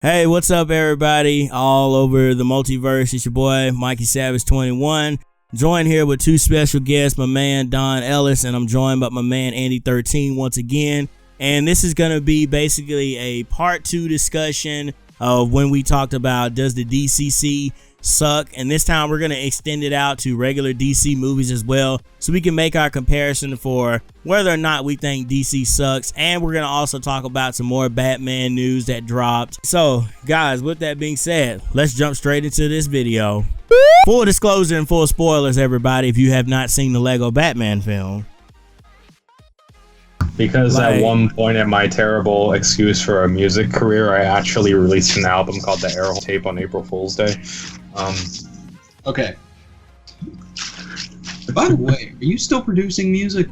Hey, what's up, everybody? All over the multiverse, it's your boy, Mikey Savage 21. Joined here with two special guests, my man, Don Ellis, and I'm joined by my man, Andy13, once again. And this is going to be basically a part 2 discussion of when we talked about does the DCC suck, and this time we're going to extend it out to regular DC movies as well, so we can make our comparison for whether or not we think DC sucks. And we're going to also talk about some more Batman news that dropped. So guys, with that being said, let's jump straight into this video. Full disclosure and full spoilers, everybody, if you have not seen the Lego Batman film. Because at one point in my terrible excuse for a music career, I actually released an album called The Arrow Tape on April Fool's Day. Okay. By the way, are you still producing music?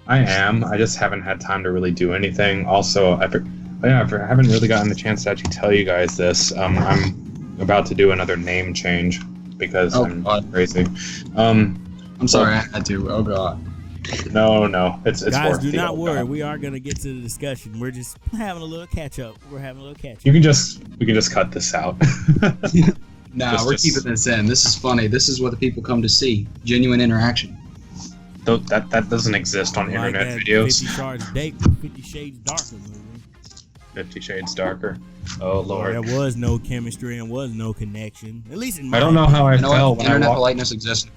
I am. I just haven't had time to really do anything. Also, I haven't really gotten the chance to actually tell you guys this. I'm about to do another name change because I'm crazy. I'm sorry, I had to. Oh god. No, it's guys, do not worry. We are gonna get to the discussion. We're just having a little catch up. We can just cut this out. Nah, we're keeping this in. This is funny. This is what the people come to see. Genuine interaction. That doesn't exist on internet videos. 50 Shades Darker movie. 50 Shades Darker. Oh lord. There was no chemistry and was no connection. At least in my I don't know how I felt when internet politeness exists.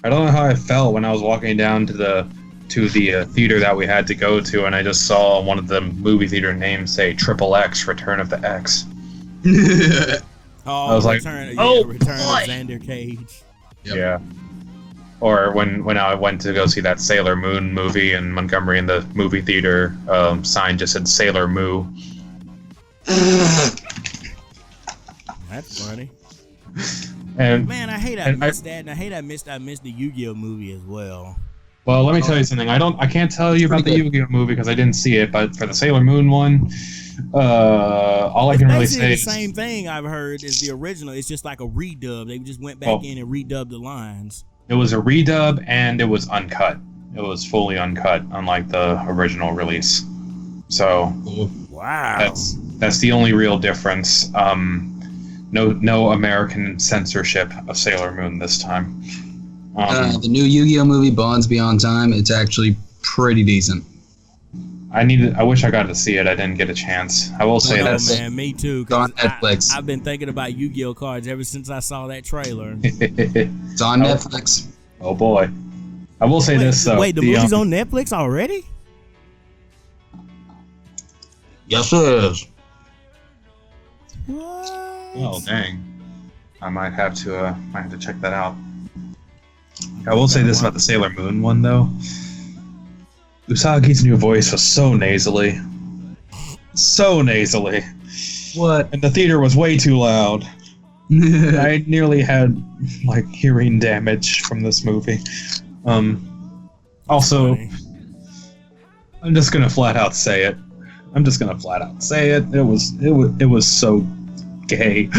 I don't know how I felt when I was walking down to the theater that we had to go to, and I just saw one of the movie theater names say XXX, Return of the X. I was Return of Xander Cage. Yep. Yeah. Or when I went to go see that Sailor Moon movie in Montgomery, in the movie theater, sign just said Sailor Moo. That's funny. And man, I hate I missed that, and I missed the Yu-Gi-Oh movie as well. Well, let me tell you something. I can't tell you about the Yu-Gi-Oh movie because I didn't see it. But for the Sailor Moon one, all I can really say is the same thing I've heard is the original. It's just like a redub. They just went back in and redubbed the lines. It was a redub and it was uncut. It was fully uncut, unlike the original release. So, wow, that's the only real difference. No American censorship of Sailor Moon this time. The new Yu-Gi-Oh movie, Bonds Beyond Time, it's actually pretty decent. I wish I got to see it. I didn't get a chance. I will say that. Oh man, me too. It's on Netflix. I've been thinking about Yu-Gi-Oh cards ever since I saw that trailer. It's on Netflix. Oh boy. I will say this though. Wait, the movie's on Netflix already? Yes, it is. What? Oh dang! I might have to check that out. I will say this about the Sailor Moon one though. Usagi's new voice was so nasally. What? And the theater was way too loud. I nearly had hearing damage from this movie. Also, I'm just gonna flat out say it. It was so gay.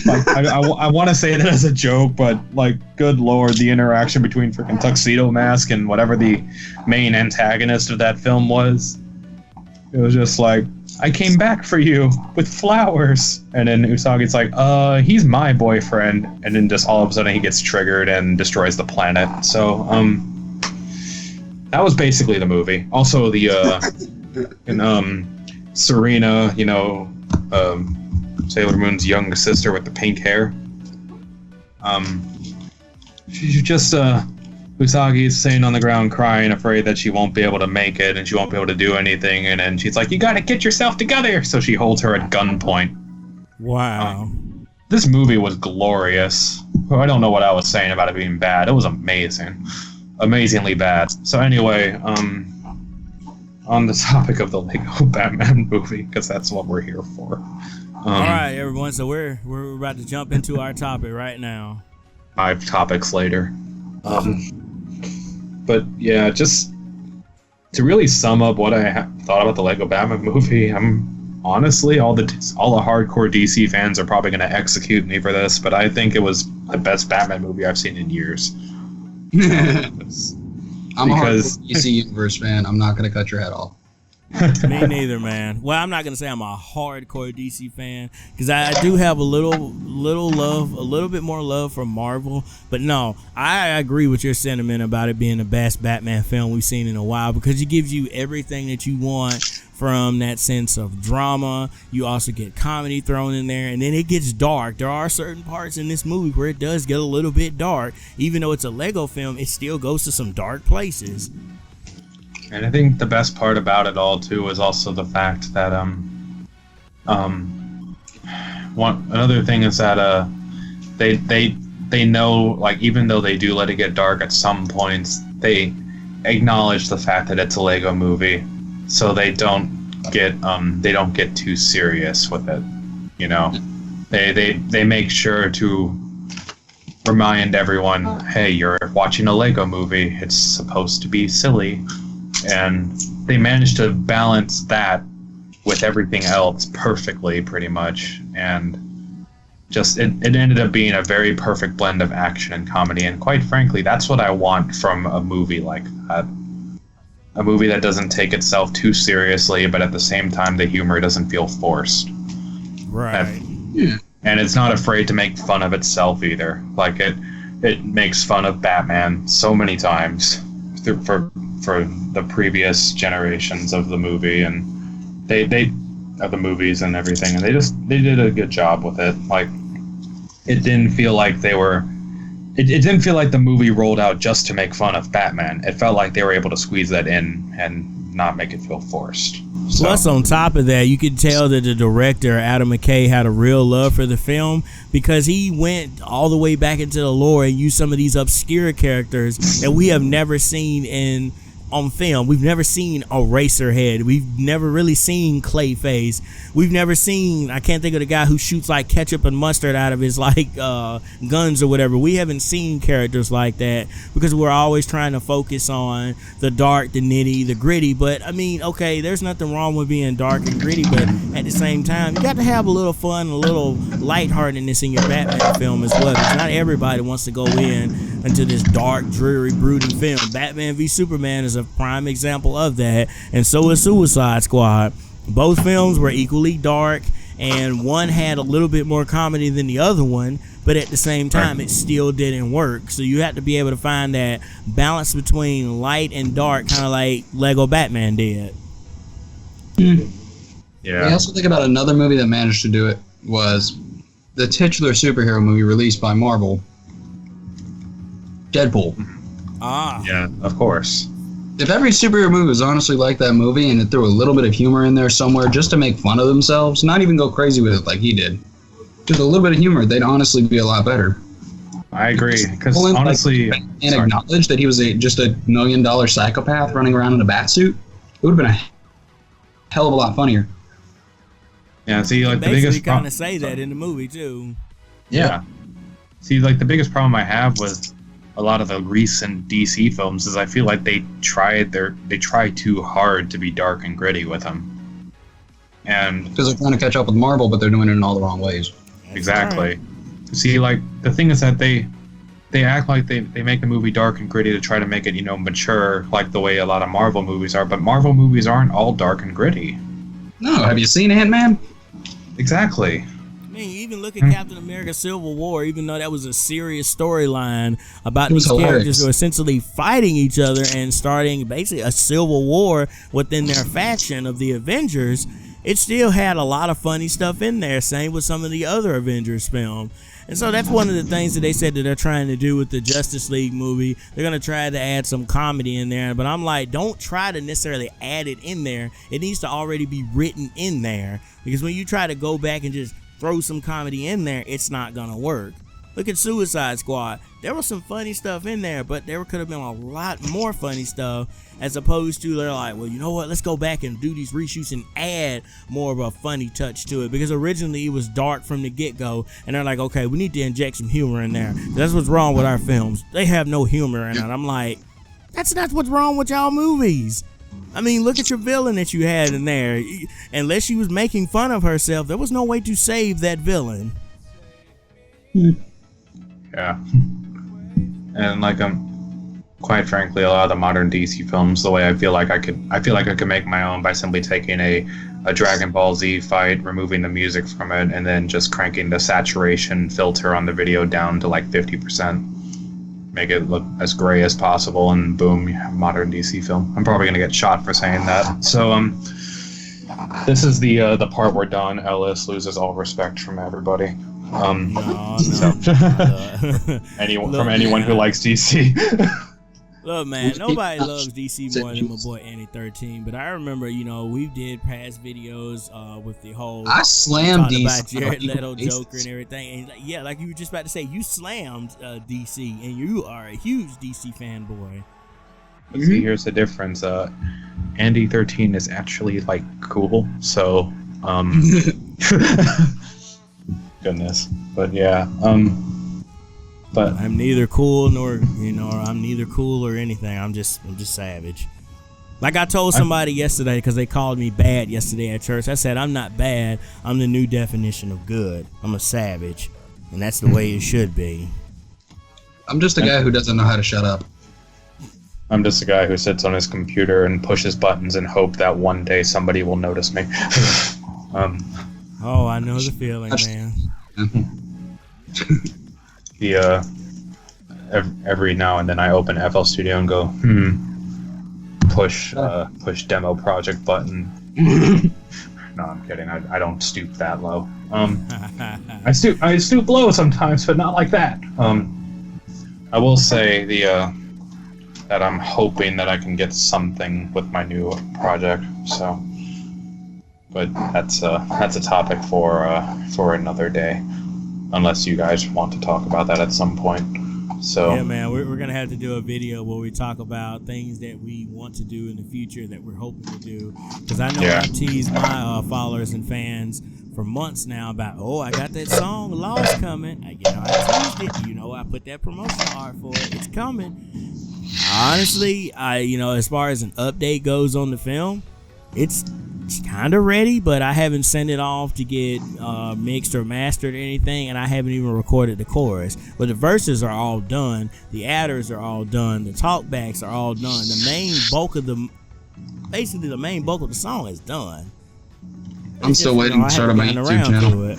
I want to say it as a joke, but good lord, the interaction between freaking Tuxedo Mask and whatever the main antagonist of that film was, it was just like, I came back for you with flowers, and then Usagi's like, he's my boyfriend, and then just all of a sudden he gets triggered and destroys the planet. So that was basically the movie. Also Serena, Sailor Moon's young sister with the pink hair. She's just Usagi's sitting on the ground crying, afraid that she won't be able to make it and she won't be able to do anything, and then she's like, you gotta get yourself together! So she holds her at gunpoint. Wow. This movie was glorious. I don't know what I was saying about it being bad. It was amazing. Amazingly bad. So anyway, on the topic of the Lego Batman movie, because that's what we're here for. Alright everyone, so we're about to jump into our topic right now. 5 topics later. But yeah, just to really sum up what I thought about the Lego Batman movie, I'm honestly, all the hardcore DC fans are probably going to execute me for this, but I think it was the best Batman movie I've seen in years. I'm a hardcore DC universe fan. I'm not going to cut your head off. Me neither, man. Well, I'm not gonna say I'm a hardcore DC fan because I do have a little love, a little bit more love for Marvel. But no, I agree with your sentiment about it being the best Batman film we've seen in a while because it gives you everything that you want from that sense of drama. You also get comedy thrown in there, and then it gets dark. There are certain parts in this movie where it does get a little bit dark. Even though it's a Lego film, it still goes to some dark places. And I think the best part about it all too is also the fact that another thing is that they know, like, even though they do let it get dark at some points, they acknowledge the fact that it's a Lego movie, so they don't get too serious with it. You know, they make sure to remind everyone, hey, you're watching a Lego movie. It's supposed to be silly. And they managed to balance that with everything else perfectly, pretty much. And just it ended up being a very perfect blend of action and comedy. And quite frankly, that's what I want from a movie like that. A movie that doesn't take itself too seriously, but at the same time, the humor doesn't feel forced. Right. And it's not afraid to make fun of itself either. Like, it makes fun of Batman so many times for the previous generations of the movie, and they of the movies and everything, and they did a good job with it. Like, it didn't feel like it didn't feel like the movie rolled out just to make fun of Batman. It felt like they were able to squeeze that in and not make it feel forced. So. Plus, on top of that, you could tell that the director, Adam McKay, had a real love for the film because he went all the way back into the lore and used some of these obscure characters that we have never seen on film. We've never seen Eraserhead. We've never really seen Clayface. We've never seen, I can't think of the guy who shoots like ketchup and mustard out of his guns or whatever. We haven't seen characters like that because we're always trying to focus on the dark, the nitty, the gritty. But I mean, okay, there's nothing wrong with being dark and gritty, but at the same time, you got to have a little fun, a little lightheartedness in your Batman film as well. Because not everybody wants to go into this dark, dreary, brooding film. Batman v Superman is a prime example of that, and so is Suicide Squad. Both films were equally dark, and one had a little bit more comedy than the other one, but at the same time it still didn't work. So you have to be able to find that balance between light and dark, kind of like Lego Batman did. I also think about another movie that managed to do it was the titular superhero movie released by Marvel, Deadpool. Yeah, of course. If every superhero movie was honestly like that movie and it threw a little bit of humor in there somewhere just to make fun of themselves, not even go crazy with it like he did, just a little bit of humor, they'd honestly be a lot better. I agree, because honestly... and acknowledge that he was just a $1 million psychopath running around in a bat suit, it would have been a hell of a lot funnier. Yeah, see, like, the biggest biggest problem... kind of say that in the movie, too. Yeah. See, like, the biggest problem I have with a lot of the recent DC films is I feel like they try too hard to be dark and gritty with them, and because they're trying to catch up with Marvel, but they're doing it in all the wrong ways. Exactly. See, like, the thing is that they act like they make the movie dark and gritty to try to make it, mature, like the way a lot of Marvel movies are. But Marvel movies aren't all dark and gritty. No, have you seen Ant-Man? Exactly. I mean, even look at Captain America Civil War, even though that was a serious storyline about these characters who are essentially fighting each other and starting basically a civil war within their faction of the Avengers, it still had a lot of funny stuff in there. Same with some of the other Avengers films. And so that's one of the things that they said that they're trying to do with the Justice League movie. They're going to try to add some comedy in there. But I'm like, don't try to necessarily add it in there. It needs to already be written in there. Because when you try to go back and just throw some comedy in there, it's not gonna work. Look at Suicide Squad. There was some funny stuff in there, but there could have been a lot more funny stuff, as opposed to they're like, well, you know what, let's go back and do these reshoots and add more of a funny touch to it, because originally it was dark from the get-go, and they're like, okay, we need to inject some humor in there. That's what's wrong with our films. They have no humor in it. I'm like, that's not what's wrong with y'all movies. I mean, look at your villain that you had in there. Unless she was making fun of herself, there was no way to save that villain. Yeah. And, like, quite frankly, a lot of the modern DC films, the way I feel like I could make my own by simply taking a Dragon Ball Z fight, removing the music from it, and then just cranking the saturation filter on the video down to like 50%. Make it look as gray as possible, and boom, you have a modern DC film. I'm probably gonna get shot for saying that. So this is the part where Don Ellis loses all respect from everybody. Anyone who likes DC. Look, man, nobody loves DC more than my boy Andy13, but I remember, we did past videos with the whole I slammed DC about Jared Leto Joker and everything, and like you were just about to say, you slammed DC, and you are a huge DC fanboy. But see, here's the difference. Andy13 is actually like cool, so goodness, but yeah, but I'm neither cool nor I'm neither cool or anything. I'm just savage. Like I told somebody yesterday, because they called me bad yesterday at church. I said I'm not bad. I'm the new definition of good. I'm a savage, and that's the way it should be. I'm just a guy who doesn't know how to shut up. I'm just a guy who sits on his computer and pushes buttons and hope that one day somebody will notice me. Oh, I know the feeling, man. Every now and then I open FL Studio and go, push demo project button. No, I'm kidding. I don't stoop that low. I stoop low sometimes, but not like that. I will say that I'm hoping that I can get something with my new project. So, but that's a topic for another day, unless you guys want to talk about that at some point. So yeah, man, we're gonna have to do a video where we talk about things that we want to do in the future that we're hoping to do. Because I know I've teased my followers and fans for months now about, I got that song Lost coming. I teased it. I put that promotion art for it. It's coming. Honestly, as far as an update goes on the film, it's kind of ready, but I haven't sent it off to get mixed or mastered or anything, and I haven't even recorded the chorus. But the verses are all done, the adders are all done, the talkbacks are all done. The main bulk of the song is done. I'm still waiting to start on my YouTube channel.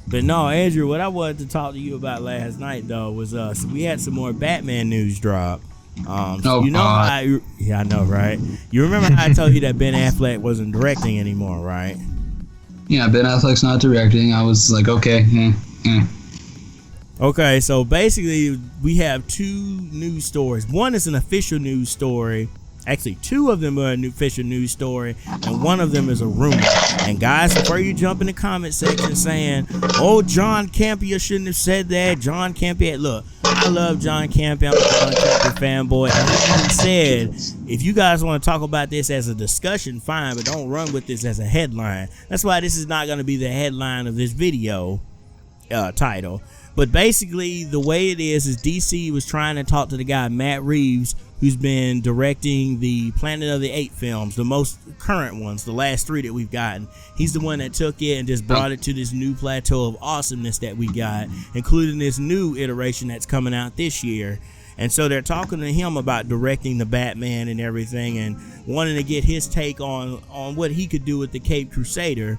But no, Andrew, what I wanted to talk to you about last night though was we had some more Batman news drop. I know, right? You remember how I told you that Ben Affleck wasn't directing anymore, right? Yeah, Ben Affleck's not directing. I was like, okay. Okay, so basically we have two news stories. One is an official news story. Actually, two of them are an official news story, and one of them is a rumor. And guys, before you jump in the comment section saying, John Campea shouldn't have said that, John Campea, look, I love John Campea, I'm a John Campea fanboy, and I even said, if you guys want to talk about this as a discussion, fine, but don't run with this as a headline. That's why this is not going to be the headline of this video title. But basically, the way it is DC was trying to talk to the guy, Matt Reeves, who's been directing the Planet of the Apes films, the most current ones, the last three that we've gotten. He's the one that took it and just brought it to this new plateau of awesomeness that we got, including this new iteration that's coming out this year. And so they're talking to him about directing the Batman and everything, and wanting to get his take on what he could do with the Caped Crusader.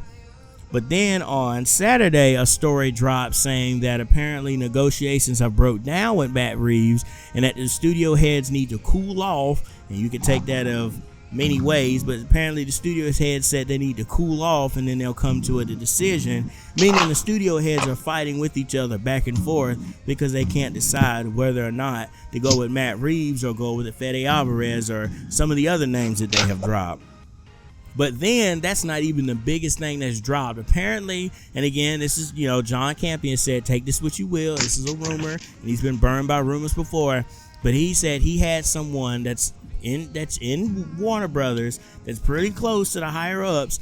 But then on Saturday, a story dropped saying that apparently negotiations have broke down with Matt Reeves, and that the studio heads need to cool off. And you can take that of many ways, but apparently the studio heads said they need to cool off, and then they'll come to a decision. Meaning the studio heads are fighting with each other back and forth because they can't decide whether or not to go with Matt Reeves or go with Fede Alvarez or some of the other names that they have dropped. But then that's not even the biggest thing that's dropped. Apparently, and again, this is, John Campea said, take this what you will. This is a rumor, and he's been burned by rumors before. But he said he had someone that's in Warner Brothers that's pretty close to the higher ups.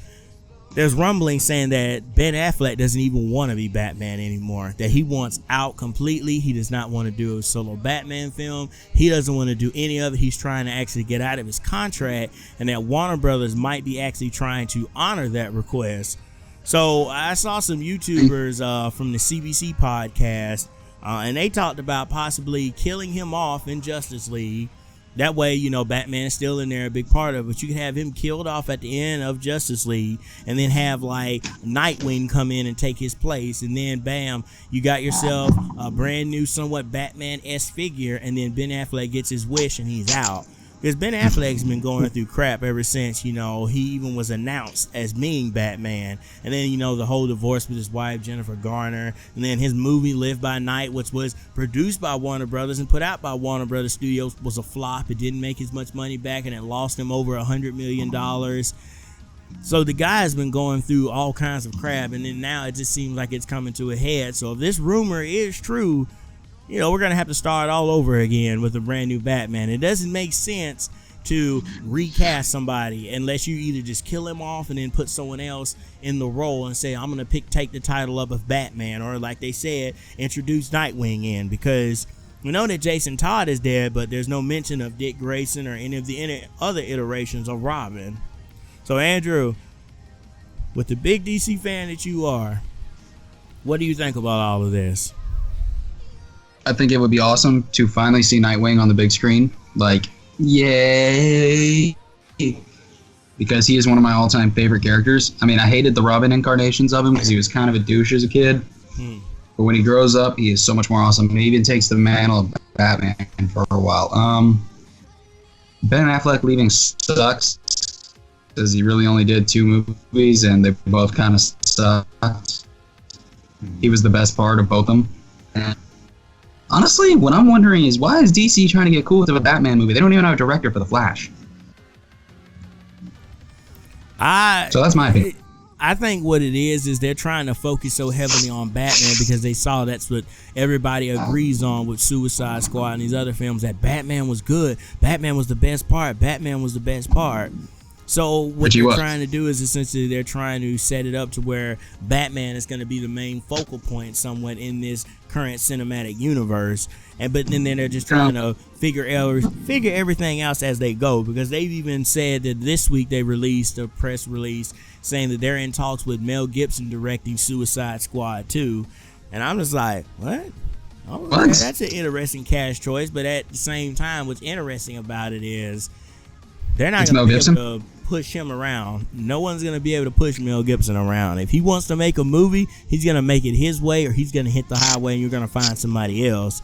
There's rumbling saying that Ben Affleck doesn't even want to be Batman anymore, that he wants out completely. He does not want to do a solo Batman film. He doesn't want to do any of it. He's trying to actually get out of his contract, and that Warner Brothers might be actually trying to honor that request. So I saw some YouTubers from the CBC podcast And they talked about possibly killing him off in Justice League. That way, you know, Batman is still in there, a big part of it. But you could have him killed off at the end of Justice League and then have, like, Nightwing come in and take his place. And then, bam, you got yourself a brand new, somewhat Batman-esque figure. And then Ben Affleck gets his wish and he's out. Because Ben Affleck's been going through crap ever since, you know, he even was announced as being Batman. And then, you know, the whole divorce with his wife, Jennifer Garner. And then his movie, Live by Night, which was produced by Warner Brothers and put out by Warner Brothers Studios, was a flop. It didn't make as much money back, and it lost him over $100 million. So the guy has been going through all kinds of crap, and then now it just seems like it's coming to a head. So if this rumor is true, you know, we're going to have to start all over again with a brand new Batman. It doesn't make sense to recast somebody unless you either just kill him off and then put someone else in the role and say, I'm going to take the title up of Batman, or like they said, introduce Nightwing in, because we know that Jason Todd is dead, but there's no mention of Dick Grayson or any of the other iterations of Robin. So Andrew, with the big DC fan that you are, what do you think about all of this? I think it would be awesome to finally see Nightwing on the big screen. Like, yay! Because he is one of my all-time favorite characters. I mean, I hated the Robin incarnations of him because he was kind of a douche as a kid. But when he grows up, he is so much more awesome. He even takes the mantle of Batman for a while. Ben Affleck leaving sucks because he really only did 2 movies and they both kind of sucked. He was the best part of both of them. And honestly, what I'm wondering is, why is DC trying to get cool with a Batman movie? They don't even have a director for The Flash. So that's my opinion. I think what it is they're trying to focus so heavily on Batman because they saw that's what everybody agrees on with Suicide Squad and these other films, that Batman was good. Batman was the best part. Batman was the best part. So what they're trying to do is essentially they're trying to set it up to where Batman is going to be the main focal point somewhat in this current cinematic universe. But then they're just trying to figure everything else as they go, because they've even said that this week they released a press release saying that they're in talks with Mel Gibson directing Suicide Squad 2. And I'm just like, what? Oh, that's an interesting cast choice. But at the same time, what's interesting about it is they're not going to be able to push him around. No one's going to be able to push Mel Gibson around. If he wants to make a movie, he's going to make it his way, or he's going to hit the highway and you're going to find somebody else.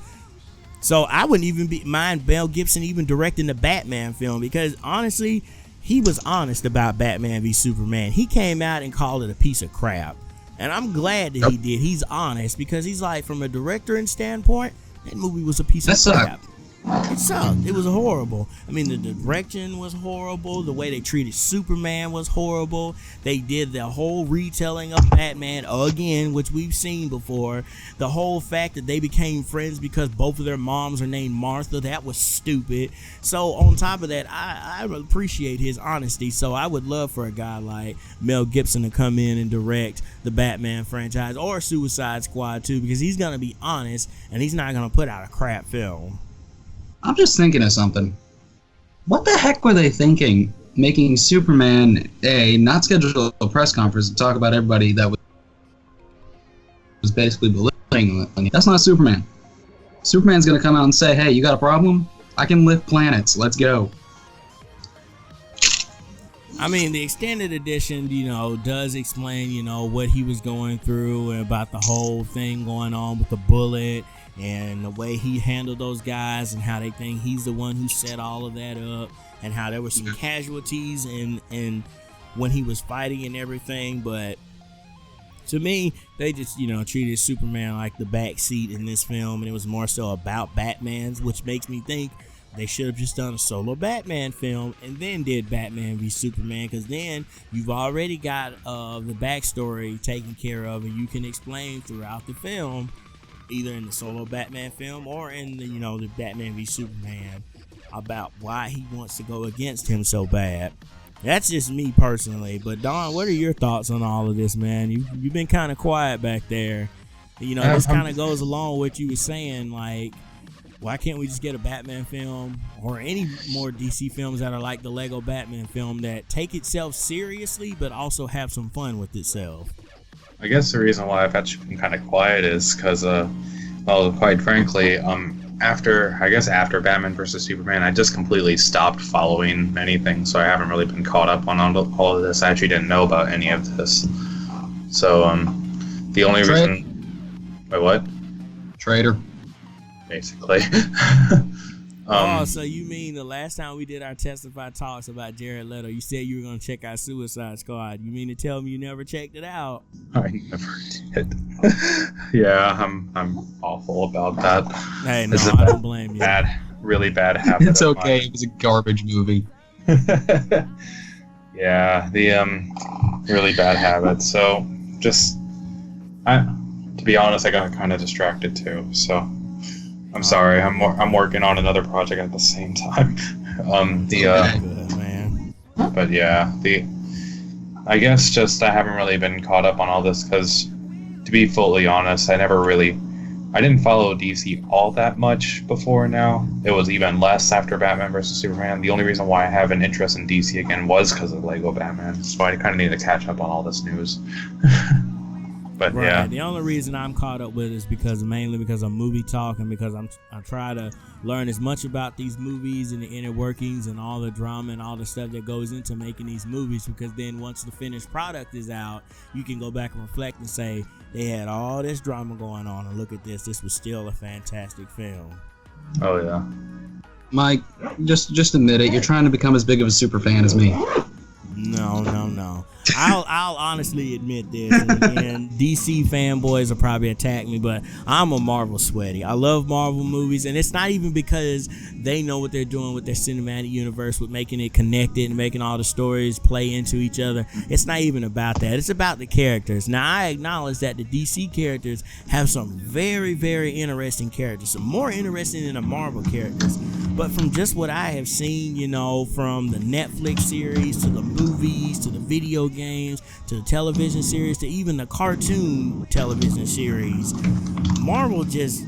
So I wouldn't even mind Mel Gibson even directing the Batman film, because honestly, he was honest about Batman v Superman. He came out and called it a piece of crap. And I'm glad that he did. He's honest, because he's like, from a director standpoint, that movie was a piece of crap. It sucked. It was horrible. I mean, the direction was horrible. The way they treated Superman was horrible. They did the whole retelling of Batman again, which we've seen before. The whole fact that they became friends because both of their moms are named Martha, that was stupid. So on top of that, I appreciate his honesty. So I would love for a guy like Mel Gibson to come in and direct the Batman franchise or Suicide Squad 2, because he's going to be honest and he's not going to put out a crap film. I'm just thinking of something. What the heck were they thinking, making Superman not schedule a press conference to talk about everybody that was basically belittling him? That's not Superman. Superman's going to come out and say, hey, you got a problem? I can lift planets. Let's go. I mean, the extended edition, does explain, what he was going through and about the whole thing going on with the bullet and the way he handled those guys and how they think he's the one who set all of that up, and how there were some casualties and when he was fighting and everything. But to me, they just, treated Superman like the backseat in this film, and it was more so about Batman's, which makes me think they should have just done a solo Batman film and then did Batman v Superman, because then you've already got the backstory taken care of, and you can explain throughout the film, either in the solo Batman film or in the, the Batman v Superman, about why he wants to go against him so bad. That's just me personally. But Don, what are your thoughts on all of this, man? You've been kind of quiet back there. This kind of goes along with what you were saying, like, why can't we just get a Batman film or any more DC films that are like the Lego Batman film that take itself seriously but also have some fun with itself? I guess the reason why I've actually been kind of quiet is because Well, quite frankly, after Batman versus Superman, I just completely stopped following anything, so I haven't really been caught up on all of this. I actually didn't know about any of this. So, the only reason... Wait, what? Traitor. Basically. So you mean the last time we did our Testify talks about Jared Leto, you said you were going to check out Suicide Squad. You mean to tell me you never checked it out? I never did. Yeah, I'm awful about that. Hey, no, I don't blame you. Really bad habit. It's okay. It was a garbage movie. Yeah, the really bad habit. So to be honest, I got kind of distracted too. So I'm sorry. I'm working on another project at the same time. Good, man. But yeah, I guess just I haven't really been caught up on all this because, to be fully honest, I didn't follow DC all that much before now. It was even less after Batman vs. Superman. The only reason why I have an interest in DC again was because of Lego Batman. So I kind of need to catch up on all this news. But right. yeah. The only reason I'm caught up with it is mainly because I'm movie talk and because I try to learn as much about these movies and the inner workings and all the drama and all the stuff that goes into making these movies, because then once the finished product is out, you can go back and reflect and say they had all this drama going on and look at this was still a fantastic film. Oh yeah. Mike, just admit it. You're trying to become as big of a super fan as me. No. I'll honestly admit this, and again, DC fanboys will probably attack me, but I'm a Marvel sweaty. I love Marvel movies, and it's not even because they know what they're doing with their cinematic universe, with making it connected and making all the stories play into each other. It's not even about that. It's about the characters. Now, I acknowledge that the DC characters have some very, very interesting characters, some more interesting than the Marvel characters. But from just what I have seen, from the Netflix series to the movies to the video games to the television series to even the cartoon television series, Marvel just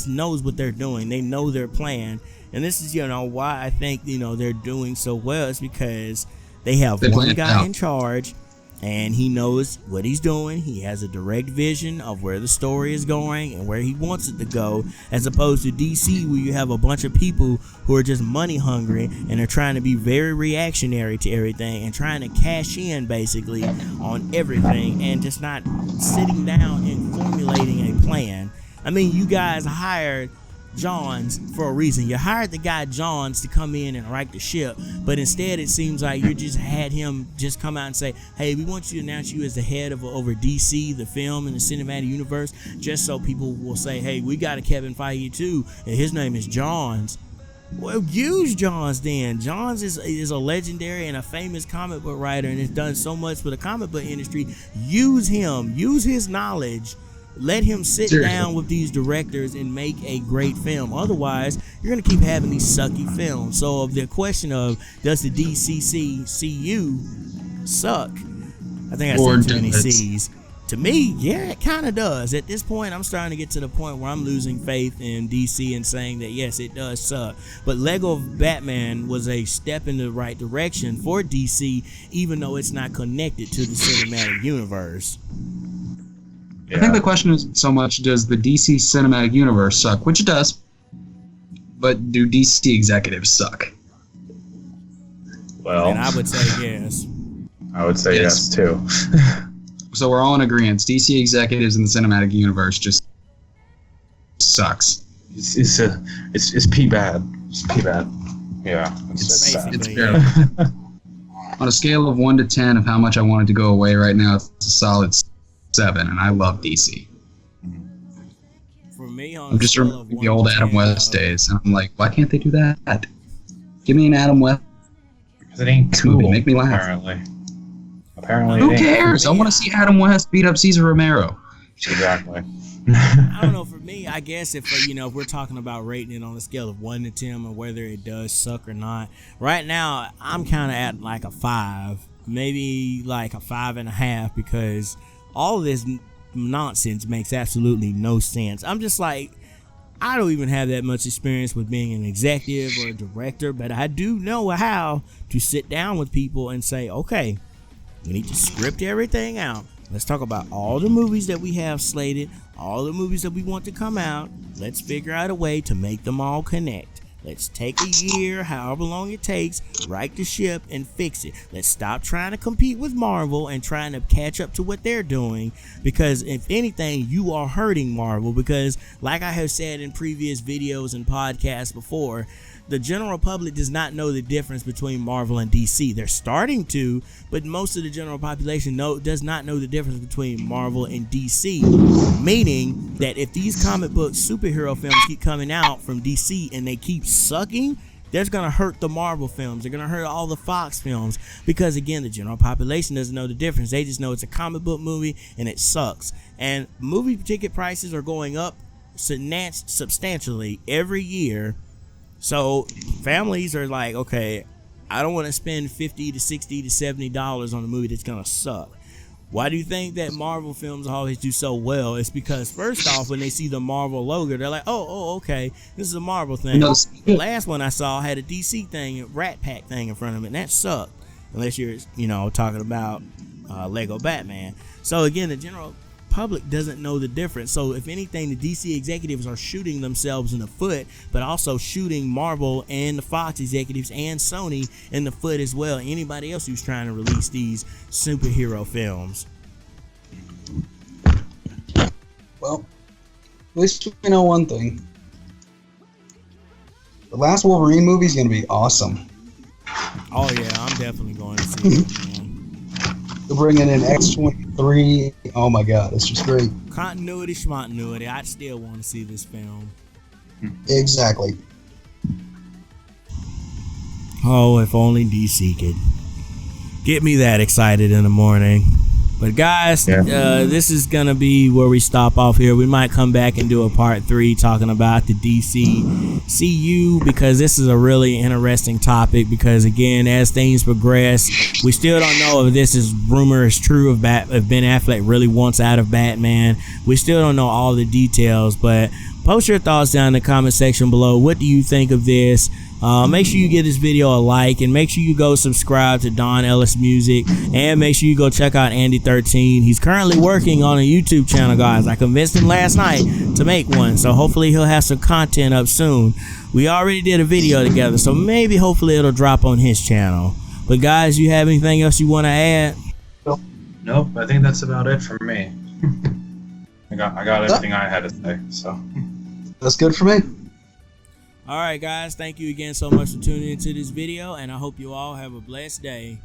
knows what they're doing. They know their plan, and this is why I think they're doing so well. Is because they have one guy in charge, and he knows what he's doing. He has a direct vision of where the story is going and where he wants it to go, as opposed to DC, where you have a bunch of people who are just money hungry and are trying to be very reactionary to everything and trying to cash in basically on everything and just not sitting down and formulating a plan. I mean, you guys hired Johns for a reason. You hired the guy Johns to come in and right the ship, but instead it seems like you just had him just come out and say, hey, we want you to announce you as the head of over DC, the film and the cinematic universe, just so people will say, hey, we got a Kevin Feige too, and his name is Johns. Well, use Johns then. Johns is a legendary and a famous comic book writer and has done so much for the comic book industry. Use him. Use his knowledge. Let him sit down with these directors and make a great film. Otherwise, you're going to keep having these sucky films. So the question of, does the DCEU suck? I think I said too many C's. To me, yeah, it kind of does. At this point, I'm starting to get to the point where I'm losing faith in DC and saying that, yes, it does suck. But Lego Batman was a step in the right direction for DC, even though it's not connected to the cinematic universe. Yeah. I think the question is so much, does the DC cinematic universe suck? Which it does. But do DC executives suck? Well, and I would say yes. I would say yes too. So we're all in agreement. DC executives in the cinematic universe just sucks. It's P bad. It's P bad. Yeah, it's bad. On a scale of 1 to 10 of how much I wanted to go away right now, it's a solid 7, and I love DC. For me, I'm just remembering the old Adam West days, and I'm like, why can't they do that? Give me an Adam West because it ain't cool. Movie. Make me laugh. Apparently, who cares? I want to see Adam West beat up Cesar Romero. Exactly. I don't know. For me, I guess if we're talking about rating it on a scale of 1 to 10 or whether it does suck or not, right now I'm kind of at like a 5, maybe like a 5.5, because all of this nonsense makes absolutely no sense. I'm just like, I don't even have that much experience with being an executive or a director, but I do know how to sit down with people and say, okay, we need to script everything out. Let's talk about all the movies that we have slated, all the movies that we want to come out. Let's figure out a way to make them all connect. Let's take a year, however long it takes, right the ship and fix it. Let's stop trying to compete with Marvel and trying to catch up to what they're doing, because if anything, you are hurting Marvel, because like I have said in previous videos and podcasts before, the general public does not know the difference between Marvel and DC. They're starting to, but most of the general population does not know the difference between Marvel and DC, meaning that if these comic book superhero films keep coming out from DC and they keep sucking, that's going to hurt the Marvel films. They're going to hurt all the Fox films, because again, the general population doesn't know the difference. They just know it's a comic book movie and it sucks. And movie ticket prices are going up substantially every year. So families are like, okay, I don't want to spend $50 to $60 to $70 on a movie that's going to suck. Why do you think that Marvel films always do so well? It's because, first off, when they see the Marvel logo, they're like, oh, okay, this is a Marvel thing. The last one I saw had a DC thing, a Rat Pack thing in front of it, and that sucked. Unless you're, talking about Lego Batman. So again, the general public doesn't know the difference. So if anything, the DC executives are shooting themselves in the foot, but also shooting Marvel and the Fox executives and Sony in the foot as well. Anybody else who's trying to release these superhero films. Well, at least we know one thing. The last Wolverine movie is going to be awesome. Oh yeah, I'm definitely going to see it, man. They're bringing in X-23. Oh my god, it's just great. Continuity, schmontinuity. I still want to see this film. Exactly. Oh, if only DC could get me that excited in the morning. But guys, this is going to be where we stop off here. We might come back and do a part 3 talking about the DCEU, because this is a really interesting topic, because again, as things progress, we still don't know if this rumor is true if Ben Affleck really wants out of Batman. We still don't know all the details, but post your thoughts down in the comment section below. What do you think of this? Make sure you give this video a like, and make sure you go subscribe to Don Ellis Music, and make sure you go check out Andy13. He's currently working on a YouTube channel, guys. I convinced him last night to make one, so hopefully he'll have some content up soon. We already did a video together, so maybe hopefully it'll drop on his channel. But guys, you have anything else you want to add? Nope, I think that's about it for me. I got everything I had to say, so that's good for me. All right, guys, thank you again so much for tuning into this video, and I hope you all have a blessed day.